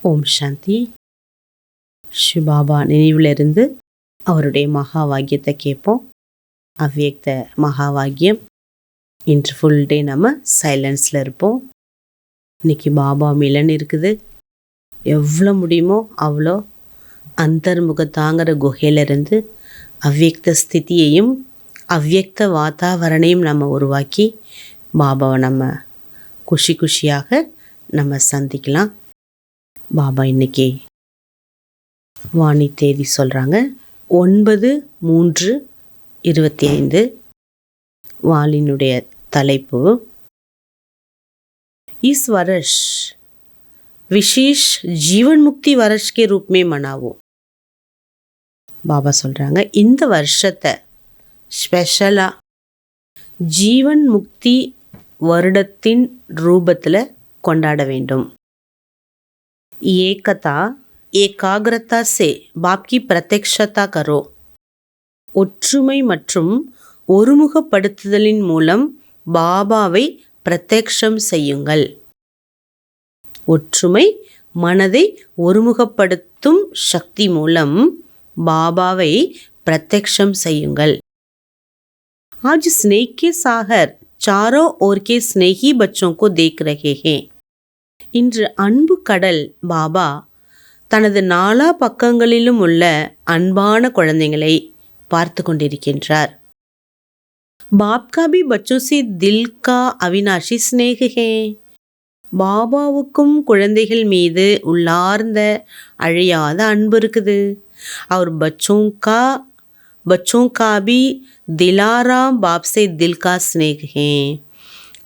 ஓம் சாந்தி. சிவபாபா நினைவிலிருந்து அவருடைய மகா வாக்கியத்தை கேட்போம். அவ்வியக்த மகா வாக்கியம். இன்று ஃபுல் டே நம்ம சைலன்ஸில் இருப்போம். இன்னைக்கு பாபா மிலன் இருக்குது. எவ்வளோ முடியுமோ அவ்வளோ அந்தர்முகத்தாங்கிற குகையிலிருந்து அவ்வியக்த ஸ்திதியையும் அவ்வியக்த வாத்தாவரணையும் நம்ம உருவாக்கி பாபாவை நம்ம குஷியாக நம்ம சந்திக்கலாம். பாபா இன்னைக்கு வாணி தேதி சொல்கிறாங்க 9/3/25. வாளினுடைய தலைப்பு इस वर्ष विशेष जीवन मुक्ति वर्ष के रूप में मनावो. பாபா சொல்கிறாங்க, இந்த வருஷத்தை ஸ்பெஷலாக ஜீவன் முக்தி வருடத்தின் ரூபத்தில் கொண்டாட வேண்டும். ஏகதா ஏகாகிரதா சே பாப் கி பிரத்யக்ஷதா கரோ. ஒற்றுமை மற்றும் ஒருமுகப்படுத்துதலின் மூலம் பாபாவை பிரத்யக்ஷம் செய்யுங்கள். ஒற்றுமை மனதை ஒருமுகப்படுத்தும் சக்தி மூலம் பாபாவை பிரத்யக்ஷம் செய்யுங்கள். आज स्नेह के सागर चारों ओर के स्नेही बच्चों को देख रहे हैं. இன்று அன்பு கடல் பாபா தனது நாலா பக்கங்களிலும் உள்ள அன்பான குழந்தைகளை பார்த்து கொண்டிருக்கின்றார். பாப் கா பி பச்சோ சே தில் கா அவினாஷி ஸ்நேஹ் ஹே. பாபாவுக்கும் குழந்தைகள் மீது உள்ளார்ந்த அழியாத அன்பு இருக்குது. அவர் बच्चों का भी दिलाराम बाप से दिल का स्नेह है.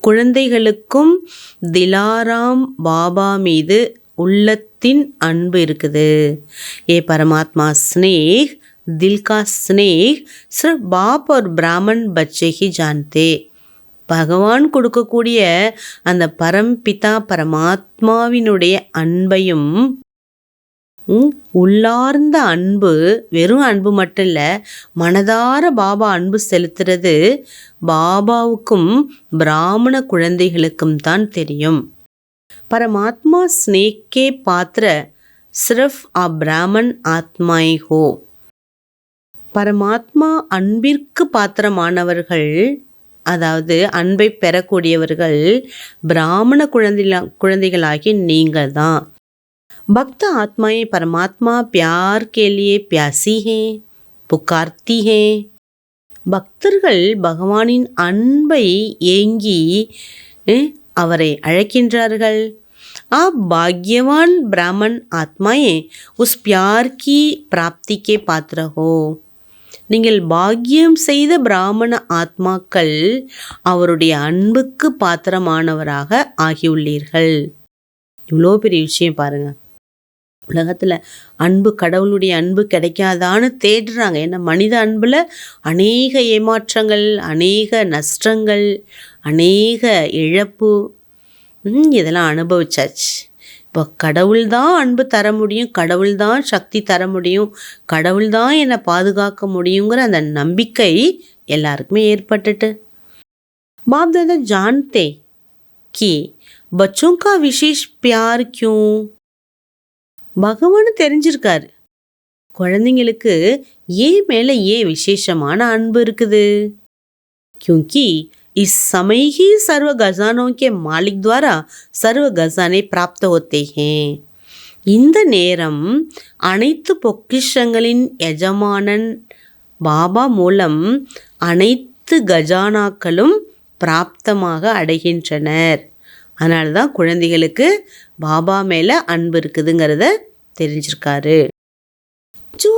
குழந்தைகளுக்கும் திலாராம் பாபா மீது உள்ளத்தின் அன்பு இருக்குது. ஏ பரமாத்மா ஸ்னேக் दिल का स्नेह सिर्फ बाप और ब्राह्मण बच्चे ही जानते. பகவான் கொடுக்கக்கூடிய அந்த பரம்பிதா பரமாத்மாவினுடைய அன்பையும் உள்ளார்ந்த அன்பு, வெறும் அன்பு மட்டும் இல்லை, மனதார பாபா அன்பு செலுத்துறது பாபாவுக்கும் பிராமண குழந்தைகளுக்கும் தான் தெரியும். பரமாத்மா ஸ்னேக்கே பாத்திர சிர்ஃப் ஆ பிராமன் ஆத்மாய் ஹோ. பரமாத்மா அன்பிற்கு பாத்திரமானவர்கள், அதாவது அன்பை பெறக்கூடியவர்கள் பிராமண குழந்தைகளாகி நீங்கள் தான். भक्त आत्माएं परमात्मा प्यार के लिए प्यासी हैं, पुकारती हैं. பக்தர்கள் பகவானின் அன்பை ஏங்கி அவரை அழைக்கின்றார்கள். आप भाग्यवान ब्राह्मण आत्माएं उस प्यार की प्राप्ति के पात्र हो. நீங்கள் பாக்கியம் செய்த பிராமண ஆத்மாக்கள் அவருடைய அன்புக்கு பாத்திரமானவராக ஆகியுள்ளீர்கள். இவ்வளோ பெரிய விஷயம் பாருங்க. உலகத்தில் அன்பு, கடவுளுடைய அன்பு கிடைக்காதான்னு தேடுறாங்க. ஏன்னா மனித அன்பில் அநேக ஏமாற்றங்கள், அநேக நஷ்டங்கள், அநேக இழப்பு, இதெல்லாம் அனுபவிச்சாச்சு. இப்போ கடவுள் தான் அன்பு தர முடியும், கடவுள் தான் சக்தி தர முடியும், கடவுள் தான் என்னை பாதுகாக்க முடியுங்கிற அந்த நம்பிக்கை எல்லாருக்குமே ஏற்பட்டுட்டு बाप दादा जानते कि बच्चों का विशेष प्यार क्यों. பகவான் தெரிஞ்சிருக்காரு குழந்தைங்களுக்கு ஏன் மேலே ஏன் விசேஷமான அன்பு இருக்குது. क्योंकि इस समय ही सर्व गजानों के मालिक द्वारा सर्व गजाने प्राप्त होते हैं. இந்த நேரம் அனைத்து பொக்கிஷங்களின் எஜமானன் பாபா மூலம் அனைத்து கஜானாக்களும் பிராப்தமாக அடைகின்றனர். அதனால தான் குழந்தைகளுக்கு பாபா மேலே அன்பு இருக்குதுங்கிறத தெரிஞ்சிருக்காரு. जो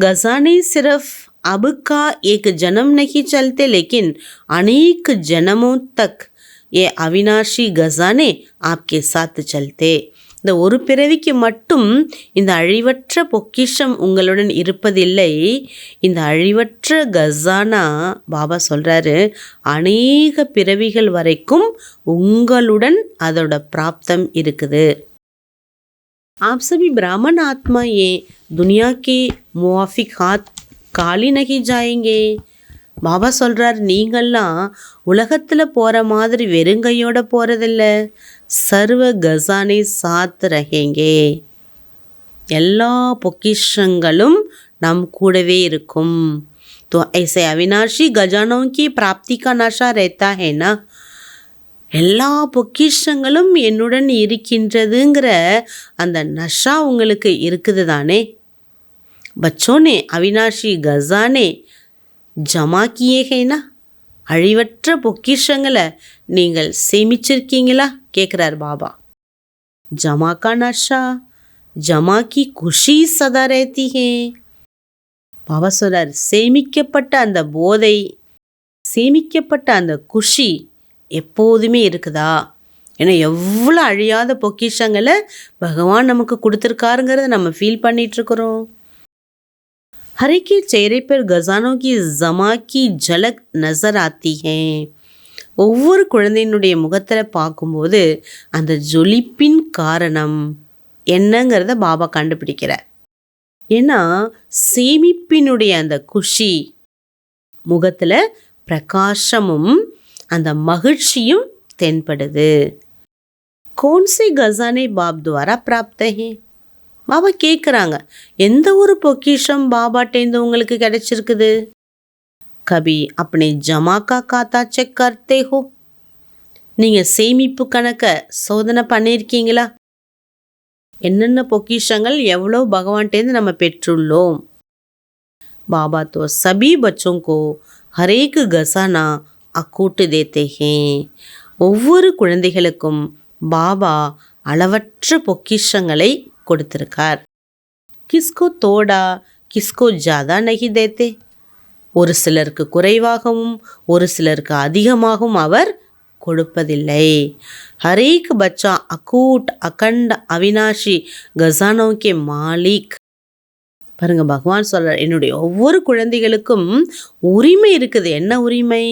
गजाने सिर्फ अब का एक जन्म नहीं चलते, लेकिन अनेक जन्मों तक ये अविनाशी गजाने आपके साथ चलते. இந்த ஒரு பிறவிக்கு மட்டும் இந்த அழிவற்ற பொக்கிஷம் உங்களுடன் இருப்பதில்லை. இந்த அழிவற்ற கசானா பாபா சொல்கிறாரு, அநேக பிறவிகள் வரைக்கும் உங்களுடன் அதோட பிராப்தம் இருக்குது. आप सभी ब्राह्मण आत्मा ये दुनिया के मुआफिक हाथ காலி நகி ஜாயங்கே. பாபா சொல்கிறார், நீங்கள்லாம் உலகத்தில் போகிற மாதிரி வெறுங்கையோட போகிறதில்ல, சர்வ கசானை சாத் ரஹேங்கே. எல்லா பொக்கிஷங்களும் நம் கூடவே இருக்கும். तो ऐसे अविनाशी गजानों की प्राप्ति का नशा रहता है ना. எல்லா பொக்கிஷங்களும் என்னுடன் இருக்கின்றதுங்கிற அந்த நஷா உங்களுக்கு இருக்குது தானே. बच्चों ने अविनाशी गजाने ஜமா கியே ஹேனா, அழிவற்ற பொக்கிஷங்களை நீங்கள் சேமிச்சிருக்கீங்களா கேட்குறார் பாபா. ஜமா கா நஷா ஜமா கி குஷி சதா ரேத்தி ஹே. பாபா சொல்றார், சேமிக்கப்பட்ட அந்த போதை, சேமிக்கப்பட்ட அந்த குஷி எப்போதுமே இருக்குதா. ஏன்னா எவ்வளோ அழியாத பொக்கிஷங்களை பகவான் நமக்கு கொடுத்துருக்காருங்கிறத நம்ம ஃபீல் பண்ணிகிட்ருக்குறோம். हर एक के चेहरे पर गजानों की जमा की झलक नजर आती है. ஒவ்வொரு குழந்தையினுடைய முகத்தில் பார்க்கும்போது அந்த ஜொலிப்பின் காரணம் என்னங்கிறத பாபா கண்டுபிடிக்கிறார். ஏன்னா சேமிப்பினுடைய அந்த குஷி, முகத்தில் பிரகாசமும் அந்த மகிழ்ச்சியும் தென்படுது. कौन से खजाने बाप द्वारा प्राप्त हैं. பாபா கேட்குறாங்க, எந்த ஒரு பொக்கிஷம் பாபாட்டேந்து உங்களுக்கு கிடைச்சிருக்குது. கபி அப்படி ஜமாக்கா காத்தா செக் கர்த்தே ஹோ. நீங்கள் சேமிப்பு கணக்கை சோதனை பண்ணியிருக்கீங்களா. என்னென்ன பொக்கிஷங்கள் எவ்வளோ பகவான்டேந்து நம்ம பெற்றுள்ளோம். பாபா தோ சபி பச்சோं को हर एक गजाना अकूट देते हैं. ஒவ்வொரு குழந்தைகளுக்கும் பாபா அளவற்ற பொக்கிஷங்களை கொடுத்திருக்கார். கிஸ்கோ தோடா கிஸ்கோ ஜாதா நகி தேத்தே. ஒரு சிலருக்கு குறைவாகவும் ஒரு சிலருக்கு அதிகமாகவும் அவர் கொடுப்பதில்லை. ஹரேக் பச்சா அகூட் அகண்ட அவினாஷி கசானோ கே மாலிக். பாருங்க, பகவான் சொல்றார், என்னுடைய ஒவ்வொரு குழந்தைகளுக்கும் உரிமை இருக்குது. என்ன உரிமை?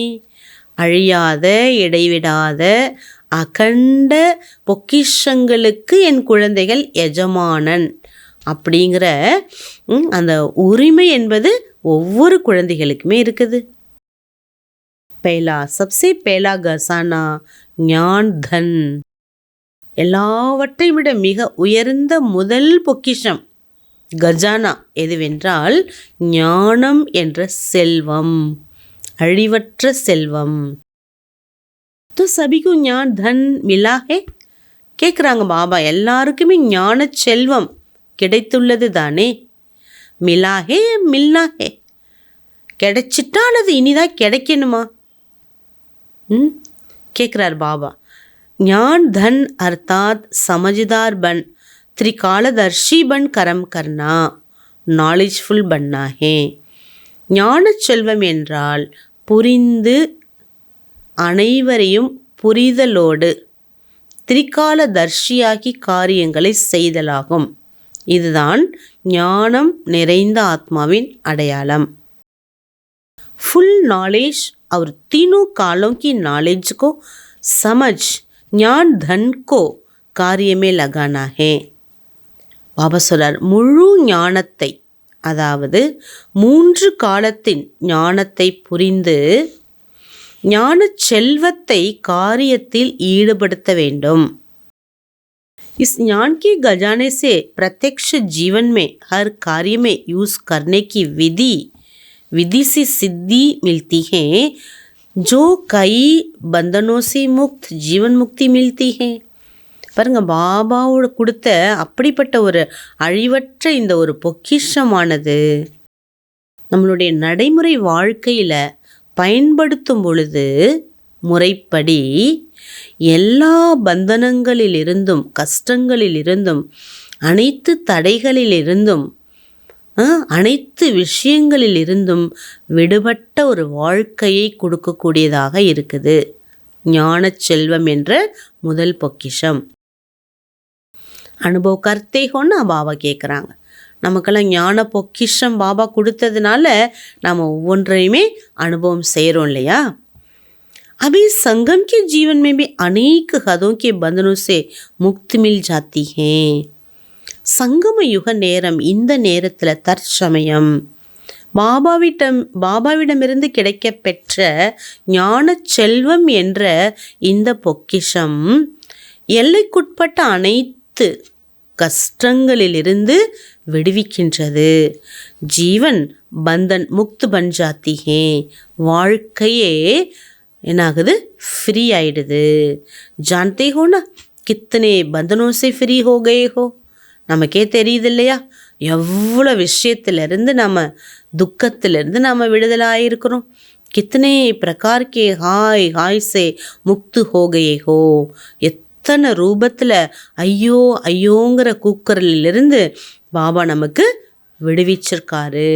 அழியாத இடைவிடாத அகண்ட பொக்கிஷங்களுக்கு என் குழந்தைகள் எஜமானன் அப்படிங்கிற அந்த உரிமை என்பது ஒவ்வொரு குழந்தைகளுக்குமே இருக்குது. சப்சே பேலா கசானா ஞான் தன். எல்லாவற்றை விட மிக உயர்ந்த முதல் பொக்கிஷம் கஜானா எதுவென்றால் ஞானம் என்ற செல்வம், அழிவற்ற செல்வம். तो सभी को ஞான் தன் மிலா ஹே. கேட்குறாங்க பாபா, எல்லாருக்குமே ஞான செல்வம் கிடைத்துள்ளது தானே. மிலா ஹே மில்னா ஹே. கிடைச்சிட்டா அல்லது இனிதான் கிடைக்கணுமா? கேட்குறார் பாபா. ஞான் தன் அர்த்தாத் சமஜ்தார் பன், திரிகாலதர்ஷி பன் கரம் கர்னா, நாலேஜ்ஃபுல் பன்னா ஹே. ஞான செல்வம் என்றால் புரிந்து அனைவரையும் புரிதலோடு திரிகாலதர்ஷியாகி காரியங்களை செய்தலாகும். இதுதான் ஞானம் நிறைந்த ஆத்மாவின் அடையாளம். फुल नॉलेज और तीनों कालों की नॉलेज को समझ ஞான் தன் को कार्य में लगाना है. பாபா சொல்றார், முழு ஞானத்தை, அதாவது 3 காலத்தின் ஞானத்தை புரிந்து ஞான செல்வத்தை காரியத்தில் ஈடுபடுத்த வேண்டும். इस ज्ञान के खजाने से प्रत्यक्ष जीवन में हर कार्य में यूज करने की विधि से सिद्धि मिलती है, जो कई बंधनों से मुक्त जीवन मुक्ति मिलती है. பாருங்க, பாபாவோட கொடுத்த அப்படிப்பட்ட ஒரு அழிவற்ற இந்த ஒரு பொக்கிஷமானது நம்மளுடைய நடைமுறை வாழ்க்கையில் பயன்படுத்தும் பொழுது முறைப்படி எல்லா பந்தனங்களிலிருந்தும் கஷ்டங்களிலிருந்தும் அனைத்து தடைகளிலிருந்தும் அனைத்து விஷயங்களிலிருந்தும் விடுபட்ட ஒரு வாழ்க்கையை கொடுக்கக்கூடியதாக இருக்குது ஞான செல்வம் என்ற முதல் பொக்கிஷம். அனுபவ கர்த்தே ஹோன்னு பாபா கேட்குறாங்க. நமக்கெல்லாம் ஞான பொக்கிஷம் பாபா கொடுத்ததுனால நாம் ஒவ்வொன்றையுமே அனுபவம் செய்கிறோம் இல்லையா. अभी संगम के जीवन में भी अनेक हदों के बंधनों से मुक्ति मिल जाती है. சங்கம யுக நேரம், இந்த நேரத்தில் தற்சமயம் பாபாவிடமிருந்து கிடைக்க பெற்ற ஞான செல்வம் என்ற இந்த பொக்கிஷம் எல்லைக்குட்பட்ட அனைத்து கஷ்டங்களிலிருந்து விடுவிக்கின்றது. ஜீவன் பந்தன் முக்து பன் ஜாத்தி ஹே, வாழ்க்கையே என்னாகுது, ஃப்ரீ ஆயிடுது. ஜான்தே ஹோ ना कितने बंधनों से फ्री हो गए हो. நமக்கே தெரியுது இல்லையா, எவ்வளோ விஷயத்திலிருந்து நம்ம துக்கத்திலிருந்து நம்ம விடுதலை ஆகிருக்கிறோம். கித்தனை பிரகார் கே ஹாய் ஹாய் சே முக்து ஹோகையே ஹோ. எத்தனை ரூபத்தில் ஐயோ ஐயோங்கிற கூக்குரலிலிருந்து பாபா நமக்கு விடுவிச்சிருக்காரு.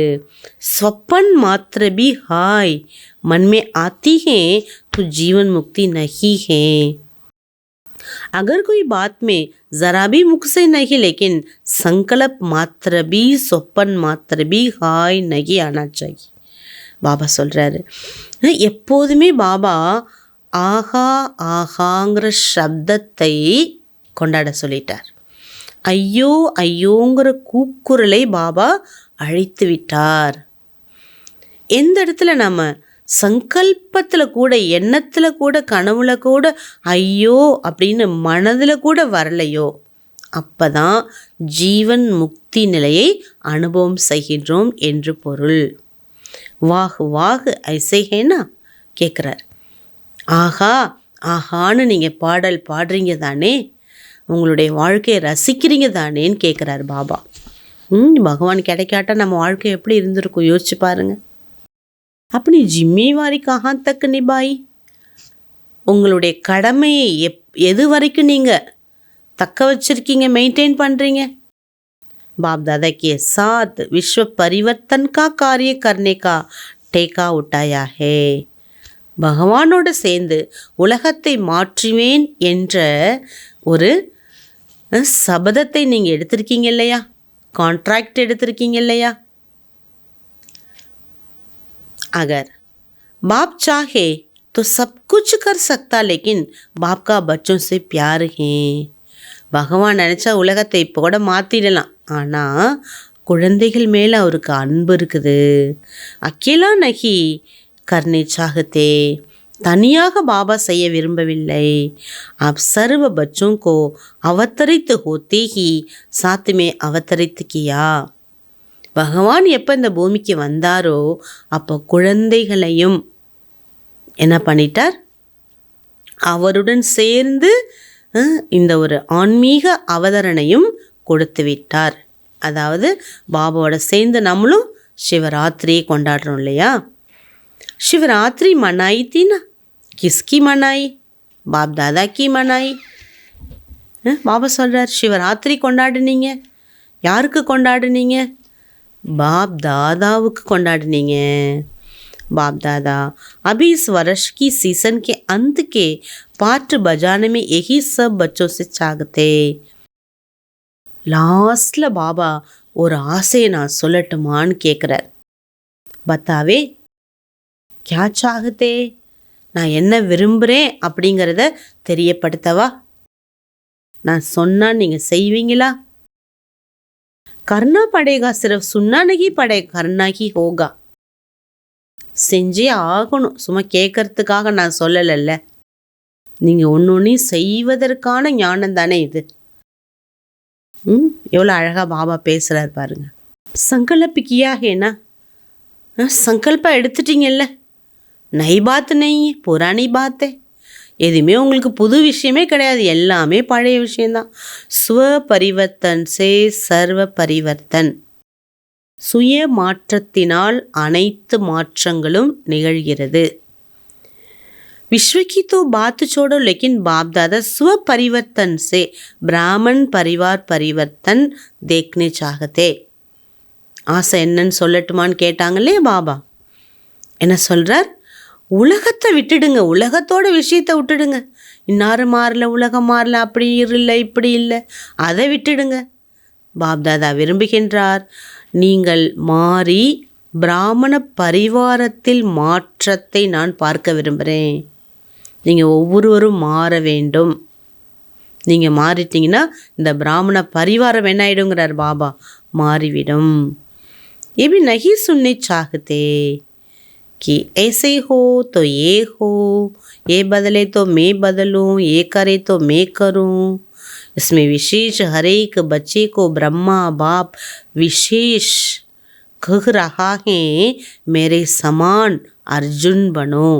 ஸ்வப்பன் மாத்திர பி ஹாய் மன்மே ஆத்தி ஹே तो जीवन मुक्ति नहीं है. अगर कोई बात में ज़रा भी मुख से नहीं, लेकिन संकल्प मात्र भी சொப்பன் மாத்திர भी ஹாய் नहीं आना चाहिए. பாபா சொல்கிறாரு, எப்போதுமே பாபா ஆஹா ஆஹாங்கிற சப்தத்தை கொண்டாட சொல்லிட்டார். ஐயோ ஐயோங்கிற கூக்குரலை பாபா அழித்து விட்டார். எந்த இடத்துல நம்ம சங்கல்பத்தில் கூட, எண்ணத்தில் கூட, கனவுல கூட ஐயோ அப்படின்னு மனதில் கூட வரலையோ, அப்போ தான் ஜீவன் முக்தி நிலையை அனுபவம் செய்கின்றோம் என்று பொருள். வாஹ் வாஹ் ஐசே ஹேனா கேட்குறார். ஆஹா ஆஹான்னு நீங்கள் பாடல் பாடுறீங்க தானே, உங்களுடைய வாழ்க்கையை ரசிக்கிறீங்க தானேன்னு கேட்குறாரு பாபா. பகவான் கிடைக்காட்டா நம்ம வாழ்க்கை எப்படி இருந்திருக்கும் யோசிச்சு பாருங்கள். अपनी जिम्मेवारी कहाँ तक निभाई, உங்களுடைய கடமையை எது வரைக்கும் நீங்கள் தக்க வச்சிருக்கீங்க, மெயின்டைன் பண்ணுறீங்க. बाप दादा के साथ विश्व परिवर्तन का कार्य करने का टेका उठाया है. பகவானோடு சேர்ந்து உலகத்தை மாற்றுவேன் என்ற ஒரு சபதத்தை நீங்கள் எடுத்திருக்கீங்க இல்லையா, கான்ட்ராக்ட் எடுத்திருக்கீங்க இல்லையா. अगर बाप चाहे तो सब कुछ कर सकता, लेकिन बाप का बच्चों से प्यार है. பகவான் நினச்சா உலகத்தை இப்போ கூட மாற்றிடலாம், ஆனால் குழந்தைகள் மேலே அவருக்கு அன்பு இருக்குது. அக்கேலா நகி கர்னே சாகத்தே, தனியாக பாபா செய்ய விரும்பவில்லை. आप सर्व बच्चों को अवतरित होते ही साथ में अवतरित किया. பகவான் எப்போ இந்த பூமிக்கு வந்தாரோ அப்போ குழந்தைகளையும் என்ன பண்ணிட்டார், அவருடன் சேர்ந்து இந்த ஒரு ஆன்மீக அவதரணையும் கொடுத்து விட்டார். அதாவது பாபாவோட சேர்ந்து நம்மளும் சிவராத்திரியை கொண்டாடுறோம் இல்லையா. சிவராத்திரி மனாயி தீனா, கிஸ்கி மனாயி, பாப் தாதா கி மனாயி. பாபா சொல்கிறார், சிவராத்திரி கொண்டாடுனீங்க, யாருக்கு கொண்டாடுனீங்க, बाप दादाவுக்கு கொண்டாடுனீங்க. बाप दादा अभी इस वर्ष की सीजन के अंत के पाठ बजाने में यही सब बच्चों से चाहते. லாஸ்டில் பாபா ஒரு ஆசையை நான் சொல்லட்டுமான்னு கேட்குறார். பத்தாவே கியா சாகத்தே, நான் என்ன விரும்புகிறேன் அப்படிங்கிறத தெரியப்படுத்தவா, நான் சொன்னால் நீங்கள் செய்வீங்களா. करना पड़ेगा, सिर्फ सुनना नहीं पड़ेगा, करना ही होगा. செஞ்சே ஆகணும், சும்மா கேட்கறதுக்காக நான் சொல்லலைல்ல, நீங்கள் ஒன்று ஒன்றையும் செய்வதற்கான ஞானம் தானே இது. எவ்வளோ அழகாக பாபா பேசுகிறார் பாருங்க. சங்கல்ப் கியா ஹேனா, சங்கல்பம் எடுத்துட்டீங்கல்ல, நை பாத் நெய் புராணி பாத்தே, எதுவுமே உங்களுக்கு புது விஷயமே கிடையாது, எல்லாமே பழைய விஷயந்தான். ஸ்வ பரிவர்த்தன் சே சர்வ பரிவர்த்தன், சுய மாற்றத்தினால் அனைத்து மாற்றங்களும் நிகழ்கிறது. विश्व की तो बात छोड़ो, लेकिन बाप दादा स्व परिवर्तन से ब्राह्मण परिवार परिवर्तन देखने चाहते. ஆசை என்னன்னு சொல்லட்டுமான்னு கேட்டாங்களே பாபா. என்ன சொல்கிறார், உலகத்தை விட்டுடுங்க, உலகத்தோட விஷயத்தை விட்டுடுங்க. இன்னாரும் மாறல, உலகம் மாறல, அப்படி இல்லை இப்படி இல்லை, அதை விட்டுடுங்க. பாப்தாதா விரும்புகின்றார், நீங்கள் மாறி பிராமண பரிவாரத்தில் மாற்றத்தை நான் பார்க்க விரும்புகிறேன். நீங்கள் ஒவ்வொருவரும் மாற வேண்டும். நீங்கள் மாறிட்டீங்கன்னா இந்த பிராமண பரிவாரம் என்ன ஆகிடுங்கிறார் பாபா, மாறிவிடும். ஏபி நகி சுன்னே சாகத்தே कि ऐसे हो तो ये हो, ये बदले तो मैं बदलूँ, ये करे तो मैं करूँ. इसमें विशेष हर एक बच्चे को ब्रह्मा बाप विशेष कह रहा है मेरे समान अर्जुन बनो.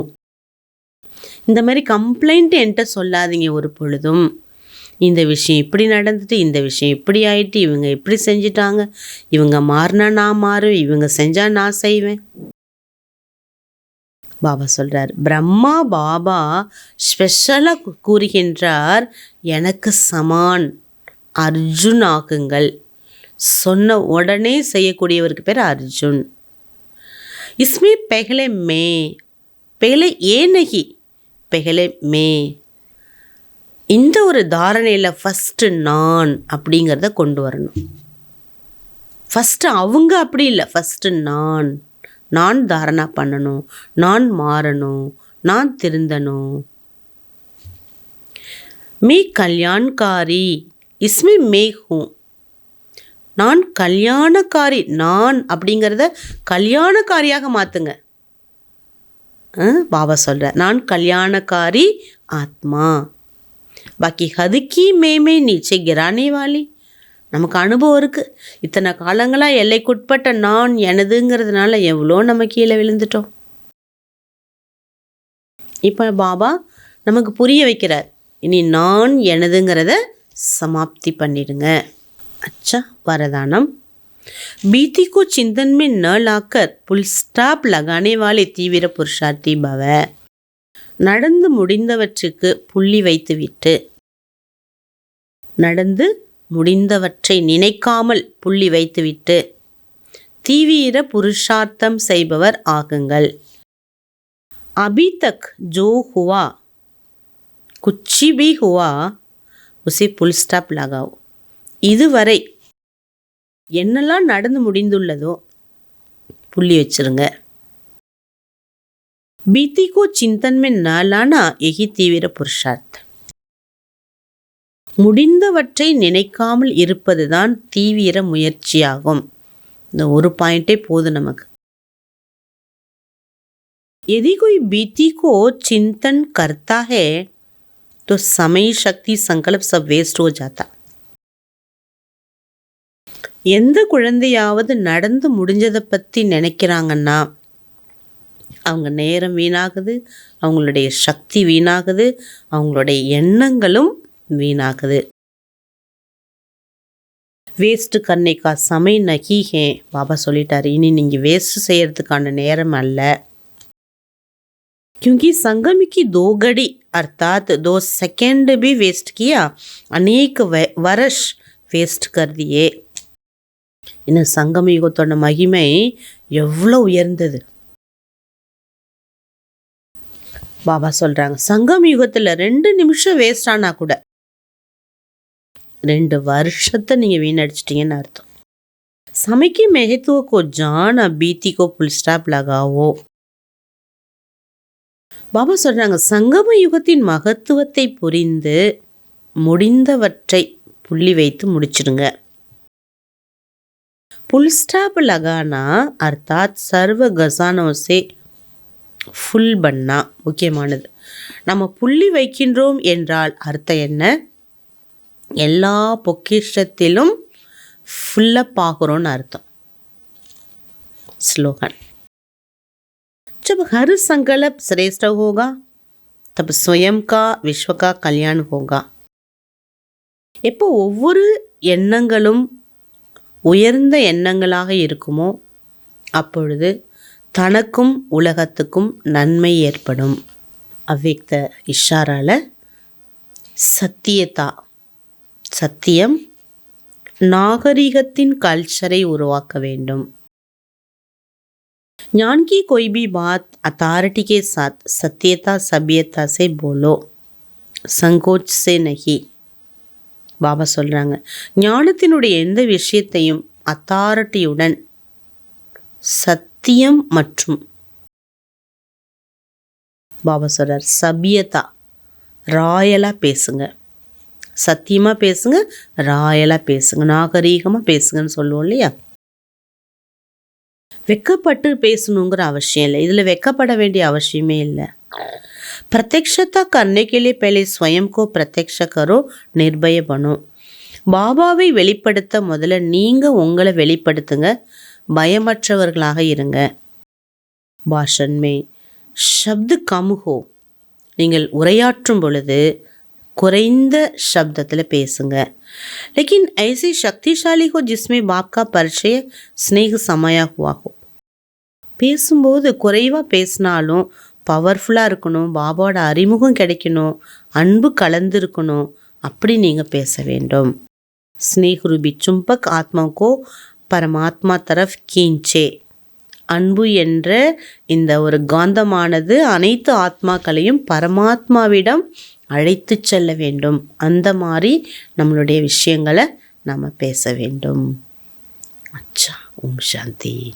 இந்த மாதிரி கம்ப்ளைண்ட் என்கிட்ட சொல்லாதீங்க ஒரு பொழுதும். இந்த விஷயம் இப்படி நடந்துட்டு, இந்த விஷயம் இப்படி ஆயிட்டு, இவங்க இப்படி செஞ்சிட்டாங்க, இவங்க மாறினா நான் மாறுவேன், இவங்க செஞ்சா நான் செய்வேன். பாபா சொல்றார், பிரம்மா பாபா ஸ்பெஷலாக கூறுகின்றார், எனக்கு சமான் அர்ஜுன் ஆகுங்கள். சொன்ன உடனே செய்யக்கூடியவருக்கு பேர் அர்ஜுன். இஸ்மே பெஹலே மே, பெஹலே ஏ நகி, பெஹலே மே. இந்த ஒரு தாரணையில் ஃபஸ்ட்டு நான் அப்படிங்கிறத கொண்டு வரணும். ஃபஸ்ட்டு அவங்க அப்படி இல்லை, ஃபஸ்ட்டு நான் தாரணா பண்ணணும், நான் மாறணும், நான் திருந்தணும். மே கல்யாண்காரி, இஸ்மே மே ஹூ, நான் கல்யாணக்காரி. நான் அப்படிங்கிறத கல்யாணக்காரியாக மாற்றுங்க. பாபா சொல்கிறார், நான் கல்யாணக்காரி ஆத்மா. பாக்கி ஹதுக்கி மேமே நீச்சே கிரானே வாலி. நமக்கு அனுபவம் இருக்குது. இத்தனை காலங்களாக எல்லைக்குட்பட்ட நான் எனதுங்கிறதுனால எவ்வளோ நம்ம கீழே விழுந்துட்டோம். இப்போ பாபா நமக்கு புரிய வைக்கிறார், இனி நான் எனதுங்கிறத சமாப்தி பண்ணிடுங்க. अच्छा वरदानम, बीती को चिंतन में न लाकर फुल स्टॉप लगाने वाले தீவிர புருஷார்த்தி பவ. நடந்து முடிந்தவற்றுக்கு புள்ளி வைத்துவிட்டு, நடந்து முடிந்தவற்றை நினைக்காமல் புள்ளி வைத்துவிட்டு தீவிர புருஷார்த்தம் செய்பவர் ஆகுங்கள். अभी तक जो हुआ कुछ भी हुआ उसे फुल स्टॉप लगाओ. இதுவரை என்னெல்லாம் நடந்து முடிந்துள்ளதோ புள்ளி வச்சிருங்க. बीती को चिंतन में न लाना यही தீவிர புருஷார்த். முடிந்தவற்றை நினைக்காமல் இருப்பதுதான் தீவிர முயற்சியாகும். இந்த ஒரு பாயிண்டே போதும் நமக்கு. यदि कोई बीती को चिंतन करता है तो समय शक्ति संकल्प सब वेस्ट हो जाता. எந்த குழந்தையாவது நடந்து முடிஞ்சதை பற்றி நினைக்கிறாங்கன்னா அவங்க நேரம் வீணாகுது, அவங்களுடைய சக்தி வீணாகுது, அவங்களுடைய எண்ணங்களும் வீணாகுது. வேஸ்ட்டு கர்னேக்கா சமை நகி ஹே, பாபா சொல்லிட்டாரு, இனி நீங்கள் வேஸ்ட் செய்யறதுக்கான நேரம் அல்ல. क्योंकि संगम की 2 घड़ी अर्थात 2 सेकेंड भी वेस्ट किया, अनेक वर्ष वेस्ट कर दिए. இன்னும் சங்கம யுகத்தோட மகிமை எவ்வளோ உயர்ந்தது. பாபா சொல்றாங்க, சங்கம யுகத்தில் 2 நிமிஷம் வேஸ்ட் ஆனா கூட 2 வருஷத்தை நீங்கள் வீணடிச்சிட்டிங்கன்னு அர்த்தம். சமைக்கு மெஹத்துவ ஜான் பீத்தி கோ புல் ஸ்டாப் லகாவோ. பாபா சொல்றாங்க, சங்கம யுகத்தின் மகத்துவத்தை புரிந்து முடிந்தவற்றை புள்ளி வைத்து முடிச்சிடுங்க. புல் ஸ்டாப் லகானா அர்த்தாத் சர்வ கசானோ சே ஃபுல் பண்ணா. முக்கியமானது, நம்ம புள்ளி வைக்கின்றோம் என்றால் அர்த்தம் என்ன? எல்லா பொக்கிஷத்திலும் ஃபுல்லப் ஆகிறோன்னு அர்த்தம். ஸ்லோகன், जब हर संकल्प श्रेष्ठ होगा तब स्वयं का विश्व का कल्याण होगा. எப்போ ஒவ்வொரு எண்ணங்களும் உயர்ந்த எண்ணங்களாக இருக்குமோ அப்பொழுது தனக்கும் உலகத்துக்கும் நன்மை ஏற்படும். அவ்வியக்த இஷாரால சத்தியதா, சத்தியம், நாகரிகத்தின் கல்ச்சரை உருவாக்க வேண்டும். ज्ञान की कोई भी बात अथॉरिटी के साथ सत्यता सभ्यता से बोलो, संकोच से नहीं. பாபா சொல்கிறாங்க, ஞானத்தினுடைய எந்த விஷயத்தையும் அத்தாரிட்டியுடன் சத்தியம் மற்றும் பாபா சொல்கிறார் சபியதா ராயலாக பேசுங்க. சத்தியமாக பேசுங்க, ராயலாக பேசுங்க, நாகரீகமாக பேசுங்கன்னு சொல்லுவோம் இல்லையா. வெக்கப்பட்டு பேசணுங்கிற அவசியம் இல்லை, இதில் வெக்கப்பட வேண்டிய அவசியமே இல்லை. प्रत्यक्षता करने के लिए पहले स्वयं को प्रत्यक्ष करो, निर्भय बनो. பாபாவை வெளிப்படுத்த முதல்ல நீங்க உங்களை வெளிப்படுத்துங்க, பயமற்றவர்களாக இருங்க. भाषण में शब्द कम हो. நீங்கள் உரையாற்றும் பொழுது குறைந்த சப்தத்தில் பேசுங்க. लेकिन ऐसी शक्तिशाली हो जिसमें बाप का परिचय स्नेह समाया हुआ हो. பேசும்போது குறைவாக பேசினாலும் பவர்ஃபுல்லாக இருக்கணும், பாபாவோட அறிமுகம் கிடைக்கணும், அன்பு கலந்துருக்கணும், அப்படி நீங்கள் பேச வேண்டும். स्नेह रूपी चुंबक आत्मा को परमात्मा तरफ खींचे. அன்பு என்ற இந்த ஒரு காந்தமானது அனைத்து ஆத்மாக்களையும் பரமாத்மாவிடம் அழைத்து செல்ல வேண்டும். அந்த மாதிரி நம்மளுடைய விஷயங்களை நம்ம பேச வேண்டும். அச்சா, ஓம் சாந்தி.